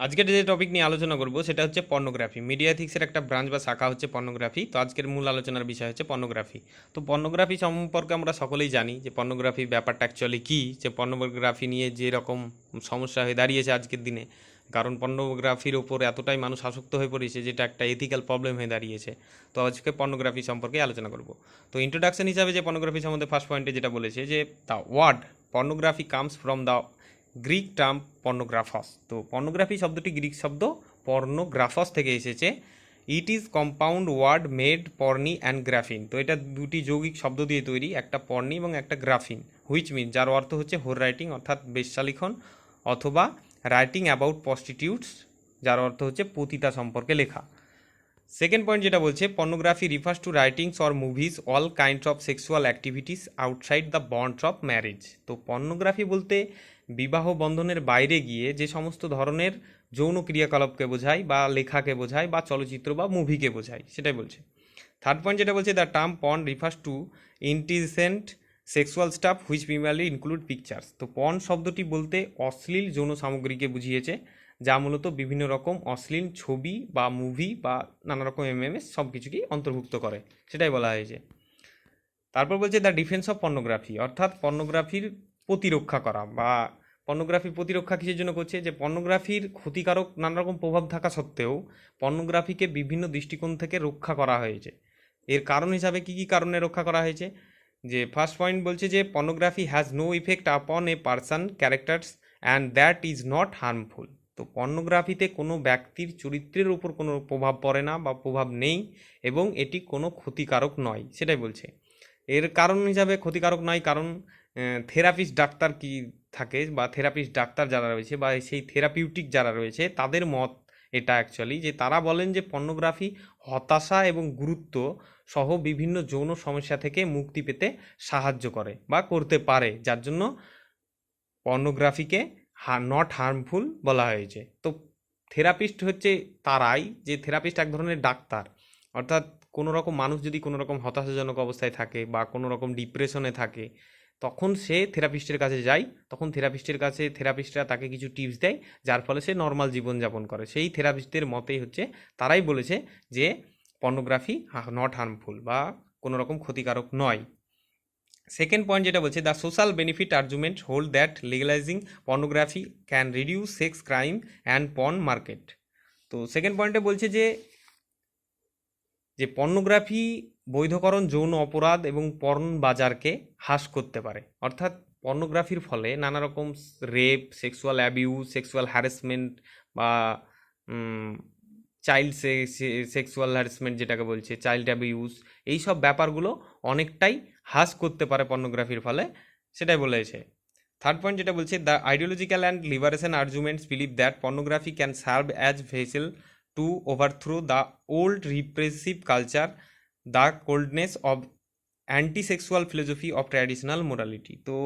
আজকের যে টপিক নিয়ে আলোচনা করব সেটা হচ্ছে পর্নোগ্রাফি। মিডিয়া এথিক্সের একটা ব্রাঞ্চ বা শাখা হচ্ছে পর্নোগ্রাফি। তো আজকের মূল আলোচনার বিষয় হচ্ছে পর্নোগ্রাফি। তো পর্নোগ্রাফি সম্পর্কে আমরা সকলেই জানি যে পর্নোগ্রাফি ব্যাপারটা অ্যাকচুয়ালি কী, যে পর্নোগ্রাফি নিয়ে যে রকম সমস্যা হয়ে দাঁড়িয়েছে আজকের দিনে, কারণ পর্নোগ্রাফির ওপর এতটাই মানুষ আসক্ত হয়ে পড়েছে যেটা একটা এথিক্যাল প্রবলেম হয়ে দাঁড়িয়েছে। তো আজকে পর্নোগ্রাফি সম্পর্কে আলোচনা করব। তো ইন্ট্রোডাকশন হিসাবে যে পর্নোগ্রাফি সম্বন্ধে ফার্স্ট পয়েন্টে যেটা বলেছে যে the word pornography comes from the Greek term pornographos. তো পর্নোগ্রাফি শব্দটি গ্রিক শব্দ পর্নোগ্রাফাস থেকে এসেছে। It is compound word made porne and graphein. তো এটা দুটি যৌগিক শব্দ দিয়ে তৈরি, একটা পর্নি এবং একটা গ্রাফিন, হুইচ মিন যার অর্থ হচ্ছে হোর রাইটিং অর্থাৎ বেশ্যালিখন, অথবা রাইটিং অ্যাবাউট প্রস্টিটিউটস যার অর্থ হচ্ছে পতিতা সম্পর্কে লেখা। সেকেন্ড পয়েন্ট যেটা বলছে pornography refers to writings or movies all kinds of sexual activities outside the bonds of marriage. তো পর্নোগ্রাফি বলতে বিবাহ বন্ধনের বাইরে গিয়ে যে সমস্ত ধরনের যৌন ক্রিয়াকলাপকে বোঝায় বা লেখাকে বোঝায় বা চলচ্চিত্র বা মুভিকে বোঝায় সেটাই বলছে। থার্ড পয়েন্ট যেটা বলছে the term porn refers to indecent sexual stuff which primarily include pictures. তো পর্ন শব্দটি বলতে অশ্লীল যৌন সামগ্রীকে বুঝিয়েছে, যা মূলত বিভিন্ন রকম অশ্লীল ছবি বা মুভি বা নানা রকম এমএমএস সব কিছুকেই অন্তর্ভুক্ত করে, সেটাই বলা হয়েছে। তারপর বলছে দ্য ডিফেন্স অফ পর্নোগ্রাফি, অর্থাৎ পর্নোগ্রাফির প্রতিরক্ষা করা, বা পর্নোগ্রাফির প্রতিরক্ষা কিসের জন্য করছে, যে পর্নোগ্রাফির ক্ষতিকারক নানা রকম প্রভাব থাকা সত্ত্বেও পর্নোগ্রাফিকে বিভিন্ন দৃষ্টিকোণ থেকে রক্ষা করা হয়েছে। এর কারণ হিসাবে কি কি কারণে রক্ষা করা হয়েছে, যে ফার্স্ট পয়েন্ট বলছে যে পর্নোগ্রাফি হ্যাজ নো ইফেক্ট আপন a person characters and that is not harmful. তো পর্নোগ্রাফিতে কোনো ব্যক্তির চরিত্রের উপর কোনো প্রভাব পড়ে না বা প্রভাব নেই, এবং এটি কোনো ক্ষতিকারক নয়, সেটাই বলছে। এর কারণ হিসাবে ক্ষতিকারক নয় কারণ থেরাপিস্ট ডাক্তার কি থাকে, বা থেরাপিস্ট ডাক্তার যারা রয়েছে বা সেই থেরাপিউটিক যারা রয়েছে তাদের মত এটা অ্যাকচুয়ালি, যে তারা বলেন যে পর্নোগ্রাফি হতাশা এবং গুরুত্ব সহ বিভিন্ন যৌন সমস্যা থেকে মুক্তি পেতে সাহায্য করে বা করতে পারে, যার জন্য পর্নোগ্রাফিকে নট হার্মফুল বলা হয়েছে। তো থেরাপিস্ট হচ্ছে তারাই, যে থেরাপিস্ট এক ধরনের ডাক্তার, অর্থাৎ কোনো রকম মানুষ যদি কোনো রকম হতাশাজনক অবস্থায় থাকে বা কোনো রকম ডিপ্রেশনে থাকে, তখন সে থেরাপিস্টের কাছে যায়, তখন থেরাপিস্টের কাছে থেরাপিস্টরা তাকে কিছু টিপস দেয়, যার ফলে সে নর্মাল জীবনযাপন করে। সেই থেরাপিস্টদের মতেই হচ্ছে তারাই বলেছে যে পর্নোগ্রাফি নট হার্মফুল বা কোনো রকম ক্ষতিকারক নয়। সেকেন্ড পয়েন্ট যেটা বলছে the social benefit argument hold that legalising pornography can reduce sex crime and porn market. তো সেকেন্ড পয়েন্টে বলছে যে যে পর্নোগ্রাফি বৈধকরণ যৌন অপরাধ এবং পর্ন বাজারকে হ্রাস করতে পারে, অর্থাৎ পর্নোগ্রাফির ফলে নানা রকম rape, sexual abuse, sexual harassment বা চাইল্ড সেক্সুয়াল হ্যারাসমেন্ট যেটাকে বলছে চাইল্ড অ্যাবিউজ, এইসব ব্যাপারগুলো অনেকটাই হ্রাস করতে পারে পর্নোগ্রাফির ফলে, সেটাই বলেছে। থার্ড পয়েন্ট যেটা বলছে the ideological and liberation arguments believe that pornography can serve as vessel to overthrow the old repressive culture, the coldness of anti sexual philosophy of traditional morality. তো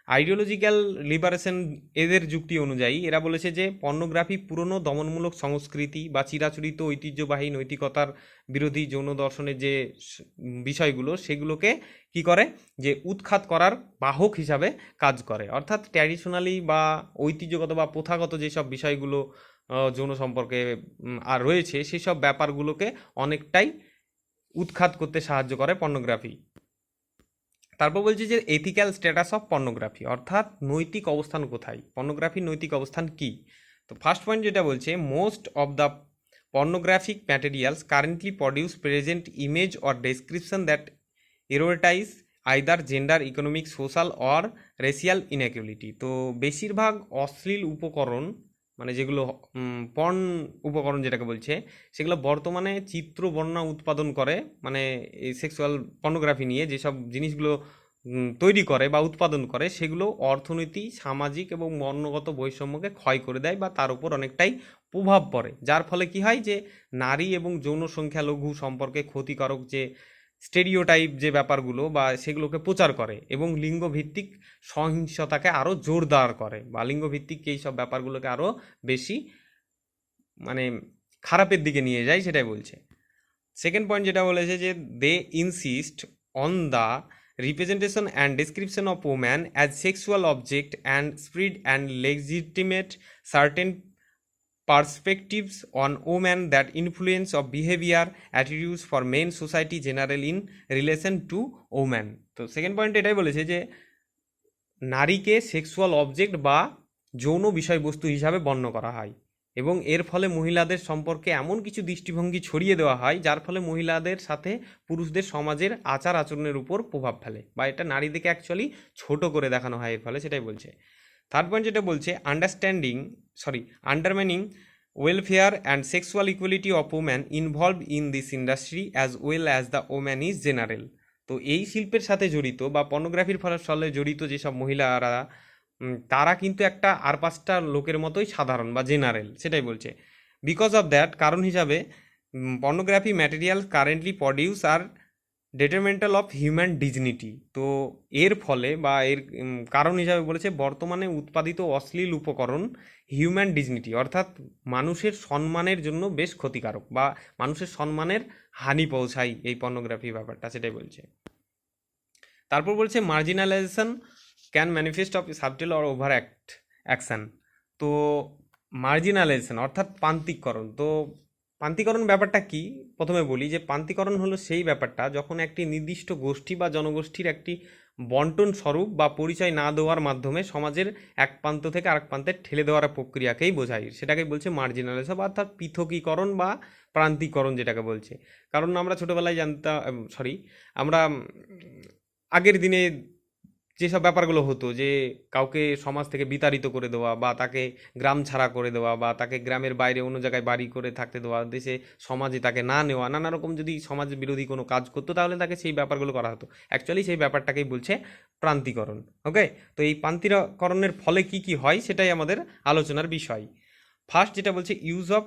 আইডিওলজিক্যাল লিবারেশন এদের যুক্তি অনুযায়ী এরা বলেছে যে pornography পুরনো দমনমূলক সংস্কৃতি বা চিরাচরিত ঐতিহ্যবাহী নৈতিকতার বিরোধী যৌন দর্শনের যে বিষয়গুলো সেগুলোকে কি করে, যে উৎখাত করার বাহক হিসাবে কাজ করে, অর্থাৎ ট্র্যাডিশনালি বা ঐতিহ্যগত বা প্রথাগত যেসব বিষয়গুলো যৌন সম্পর্কে আর রয়েছে সেসব ব্যাপারগুলোকে অনেকটাই উৎখাত করতে সাহায্য করে পর্নোগ্রাফি। তারপর বলছি যে এথিক্যাল স্ট্যাটাস অফ পর্নোগ্রাফি, অর্থাৎ নৈতিক অবস্থান কোথায়, পর্নোগ্রাফির নৈতিক অবস্থান কি। তো ফার্স্ট পয়েন্ট যেটা বলছে most of the pornographic materials currently produce present image or description that eroticise either gender, economic, social or racial inequality. তো বেশিরভাগ অশ্লীল উপকরণ, মানে যেগুলো পর্ন উপকরণ যেটাকে বলছে, সেগুলো বর্তমানে চিত্র বর্ণনা উৎপাদন করে, মানে এই সেক্সুয়াল পর্নোগ্রাফি নিয়ে যেসব জিনিসগুলো তৈরি করে বা উৎপাদন করে সেগুলো অর্থনীতি, সামাজিক এবং বর্ণগত বৈষম্যকে ক্ষয় করে দেয় বা তার উপর অনেকটাই প্রভাব পড়ে, যার ফলে কি হয় যে নারী এবং যৌন সংখ্যালঘু সম্পর্কে ক্ষতিকারক যে স্টেরিওটাইপ যে ব্যাপারগুলো বা সেগুলোকে প্রচার করে এবং লিঙ্গভিত্তিক সহিংসতাকে আরও জোরদার করে, বা লিঙ্গভিত্তিক এই সব ব্যাপারগুলোকে আরও বেশি মানে খারাপের দিকে নিয়ে যায়, সেটাই বলছে। সেকেন্ড পয়েন্ট যেটা বলেছে যে they insist on the representation and description of woman as sexual object and spread and legitimate certain perspectives on women that influence of behavior attitudes for men society general in relation to women। তো second point এটাই বলেছে যে নারীকে sexual object বা যৌন বিষয়বস্তু হিসাবে বর্ণনা করা হয় এবং এর ফলে মহিলাদের সম্পর্কে এমন কিছু দৃষ্টিভঙ্গি ছড়িয়ে দেওয়া হয় যার ফলে মহিলাদের সাথে পুরুষদের সমাজের আচার আচরণের উপর প্রভাব ফেলে বা এটা নারীদেরকে অ্যাকচুয়ালি ছোট করে দেখানো হয় এর ফলে, সেটাই বলছে। থার্ড পয়েন্ট যেটা বলছে undermining welfare and sexual equality of woman involve in this industry as well as the woman is general. তো এই শিল্পের সাথে জড়িত বা পর্নোগ্রাফির ফলে জড়িত যেসব মহিলারা তারা কিন্তু একটা আর পাঁচটা লোকের মতোই সাধারণ বা জেনারেল, সেটাই বলছে। বিকজ অফ দ্যাট, কারণ হিসাবে pornography material currently produce are detrimental of human dignity. তো এর ফলে বা এর কারণ হিসাবে বলেছে বর্তমানে উৎপাদিত অশ্লীল উপকরণ হিউম্যান ডিগনিটি অর্থাৎ মানুষের সম্মানের জন্য বেশ ক্ষতিকারক বা মানুষের সম্মানের হানি পৌঁছায় এই পর্নোগ্রাফি ব্যাপারটা, সেটাই বলছে। তারপর বলছে marginalisation can manifest of subtle or over action. তো মার্জিনালাইজেশন অর্থাৎ প্রান্তিককরণ। তো প্রান্তিকরণ ব্যাপারটা কি প্রথমে বলি যে প্রান্তিকরণ হলো সেই ব্যাপারটা যখন একটি নির্দিষ্ট গোষ্ঠী বা জনগোষ্ঠীর একটি বন্টন স্বরূপ বা পরিচয় না দেওয়ার মাধ্যমে সমাজের এক প্রান্ত থেকে আরেক প্রান্তে ঠেলে দেওয়ার প্রক্রিয়াকেই বোঝায়, সেটাকেই বলছে মার্জিনালাইজেশন অর্থাৎ পৃথকীকরণ বা প্রান্তিকরণ যেটাকে বলছে। কারণ আমরা ছোটোবেলায় আমরা আগের দিনে যেসব ব্যাপারগুলো হতো যে কাউকে সমাজ থেকে বিতাড়িত করে দেওয়া বা তাকে গ্রাম ছাড়া করে দেওয়া বা তাকে গ্রামের বাইরে অন্য জায়গায় বাড়ি করে থাকতে দেওয়া, দেশে সমাজে তাকে না নেওয়া, নানা রকম যদি সমাজ বিরোধী কোনো কাজ করতো তাহলে তাকে সেই ব্যাপারগুলো করা হতো। অ্যাকচুয়ালি সেই ব্যাপারটাকেই বলছে প্রান্তিকরণ। ওকে, তো এই প্রান্তিকরণের ফলে কি কি হয় সেটাই আমাদের আলোচনার বিষয়। ফার্স্ট যেটা বলছে ইউজ অফ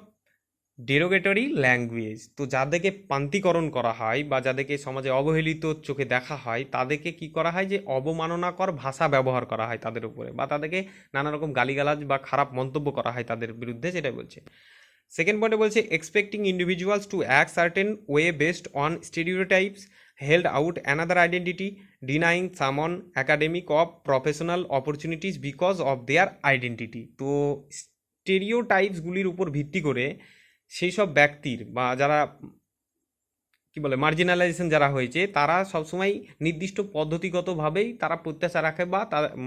ডেরোগেটরি ল্যাঙ্গুয়েজ। তো যাদেরকে প্রান্তিকরণ করা হয় বা যাদেরকে সমাজে অবহেলিত চোখে দেখা হয় তাদেরকে কি করা হয় যে অবমাননাকর ভাষা ব্যবহার করা হয় তাদের উপরে বা তাদেরকে নানা রকম গালিগালাজ বা খারাপ মন্তব্য করা হয় তাদের বিরুদ্ধে, সেটাই বলছে। সেকেন্ড পয়েন্টে বলছে expecting individuals to act certain way based on stereotypes held out another identity denying some academic of professional opportunities because of their identity. তো স্টেরিওটাইপসগুলির উপর ভিত্তি করে সেই সব ব্যক্তির বা যারা কি বলে মার্জিনালাইজেশন যারা হয়েছে তারা সবসময় নির্দিষ্ট পদ্ধতিগতভাবেই তারা প্রত্যাশা রাখে বা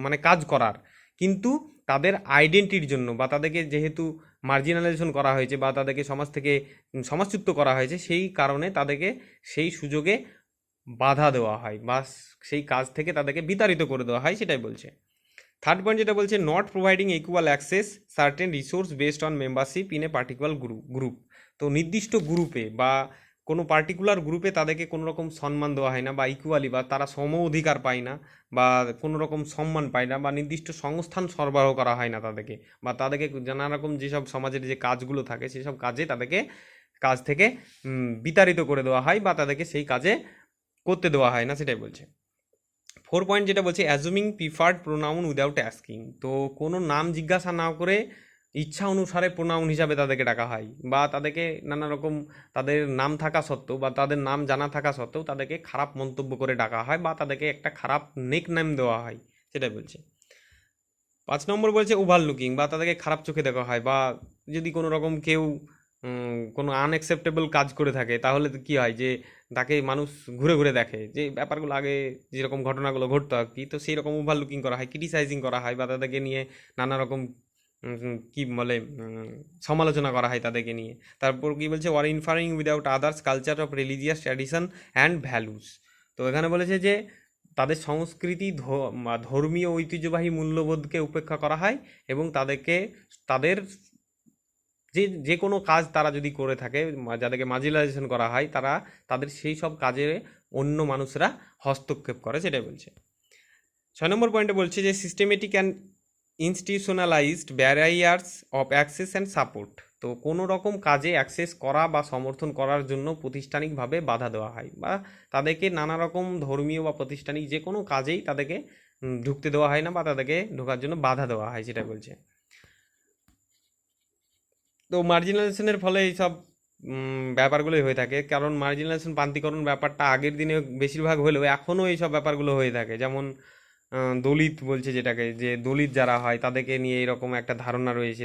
মানে কাজ করার, কিন্তু তাদের আইডেন্টিটির জন্য বা তাদেরকে যেহেতু মার্জিনালাইজেশন করা হয়েছে বা তাদেরকে সমাজ থেকে সমাজচ্যুত করা হয়েছে সেই কারণে তাদেরকে সেই সুযোগে বাধা দেওয়া হয় বা সেই কাজ থেকে তাদেরকে বিতাড়িত করে দেওয়া হয়, সেটাই বলছে। থার্ড পয়েন্ট যেটা বলছে not providing equal access certain resource based on membership in a particular group. তো নির্দিষ্ট গ্রুপে বা কোনো পার্টিকুলার গ্রুপে তাদেরকে কোনো রকম সম্মান দেওয়া হয় না বা ইকুয়ালি বা তারা সম অধিকার পায় না বা কোনো রকম সম্মান পায় না বা নির্দিষ্ট সংস্থান সরবরাহ করা হয় না তাদেরকে বা তাদেরকে নানা রকম যেসব সমাজের যে কাজগুলো থাকে সেসব কাজে তাদেরকে কাজ থেকে বিতাড়িত করে দেওয়া হয় বা তাদেরকে সেই কাজে করতে দেওয়া হয় না, সেটাই বলছে। ফোর পয়েন্ট যেটা বলছে অ্যাজুমিং প্রিফার্ড প্রোনাউন উইদাউট অ্যাস্কিং। তো কোনো নাম জিজ্ঞাসা না করে ইচ্ছা অনুসারে প্রোনাউন হিসাবে তাদেরকে ডাকা হয় বা তাদেরকে নানা রকম তাদের নাম থাকা সত্ত্বেও বা তাদের নাম জানা থাকা সত্ত্বেও তাদেরকে খারাপ মন্তব্য করে ডাকা হয় বা তাদেরকে একটা খারাপ নেক নেম দেওয়া হয়, সেটাই বলছে। 5 নম্বর বলছে ওভারলুকিং বা তাদেরকে খারাপ চোখে দেখা হয় বা যদি কোনো রকম কেউ কোনো আনএক্সেপ্টেবল কাজ করে থাকে তাহলে কি হয় যে তাকে মানুষ ঘুরে ঘুরে দেখে, যে ব্যাপারগুলো আগে যেরকম ঘটনাগুলো ঘটতো আর কি, তো সেই রকম ওভারলুকিং করা হয়, ক্রিটিসাইজিং করা হয় বা তাদেরকে নিয়ে নানা রকম কি বলে সমালোচনা করা হয় তাদেরকে নিয়ে। তারপর কি বলছে were interfering without others culture of religious tradition and values. তো এখানে বলেছে যে তাদের সংস্কৃতি ধর্মীয় ঐতিহ্যবাহী মূল্যবোধকে উপেক্ষা করা হয় এবং তাদেরকে তাদের যে কোনো কাজ তারা যদি করে থাকে যাদেরকে মার্জিনালাইজেশন করা হয় তাদের সেই সব কাজে অন্য মানুষরা হস্তক্ষেপ করে, সেটাই বলছে। 6 নম্বর পয়েন্টে বলছে যে systematic and institutionalised barriers of access and support. তো কোনো রকম কাজে অ্যাক্সেস করা বা সমর্থন করার জন্য প্রাতিষ্ঠানিকভাবে বাধা দেওয়া হয় বা তাদেরকে নানা রকম ধর্মীয় বা প্রাতিষ্ঠানিক যে কোনো কাজেই তাদেরকে ঢুকতে দেওয়া হয় না বা তাদেরকে ঢোকার জন্য বাধা দেওয়া হয়, সেটা বলছে। তো মার্জিনালাইজেশনের ফলে এইসব ব্যাপারগুলোই হয়ে থাকে, কারণ মার্জিনালাইজেশন প্রান্তিকরণ ব্যাপারটা আগের দিনে বেশিরভাগ হলেও এখনও এইসব ব্যাপারগুলো হয়ে থাকে। যেমন দলিত বলছে যেটাকে, যে দলিত যারা হয় তাদেরকে নিয়ে এরকম একটা ধারণা রয়েছে,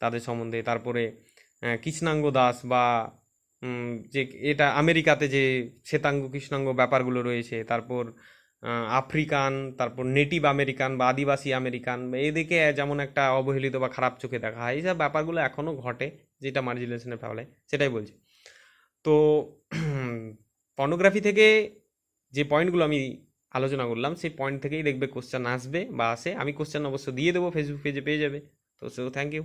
তাদের সম্বন্ধে। তারপরে কৃষ্ণাঙ্গ দাস বা যে এটা আমেরিকাতে যে শ্বেতাঙ্গ কৃষ্ণাঙ্গ ব্যাপারগুলো রয়েছে, তারপর আফ্রিকান, তারপর নেটিভ আমেরিকান বা আদিবাসী আমেরিকান, বা এদিকে যেমন একটা অবহেলিত বা খারাপ চোখে দেখা হয়, এইসব ব্যাপারগুলো এখনও ঘটে, যেটা মার্জিনেশনের ফলে, সেটাই বলছি। তো পর্নোগ্রাফি থেকে যে পয়েন্টগুলো আমি আলোচনা করলাম, সেই পয়েন্ট থেকেই দেখবে কোশ্চেন আসবে বা আসে। আমি কোশ্চেন অবশ্য দিয়ে দেবো, ফেসবুক পেজে পেয়ে যাবে। তো থ্যাংক ইউ।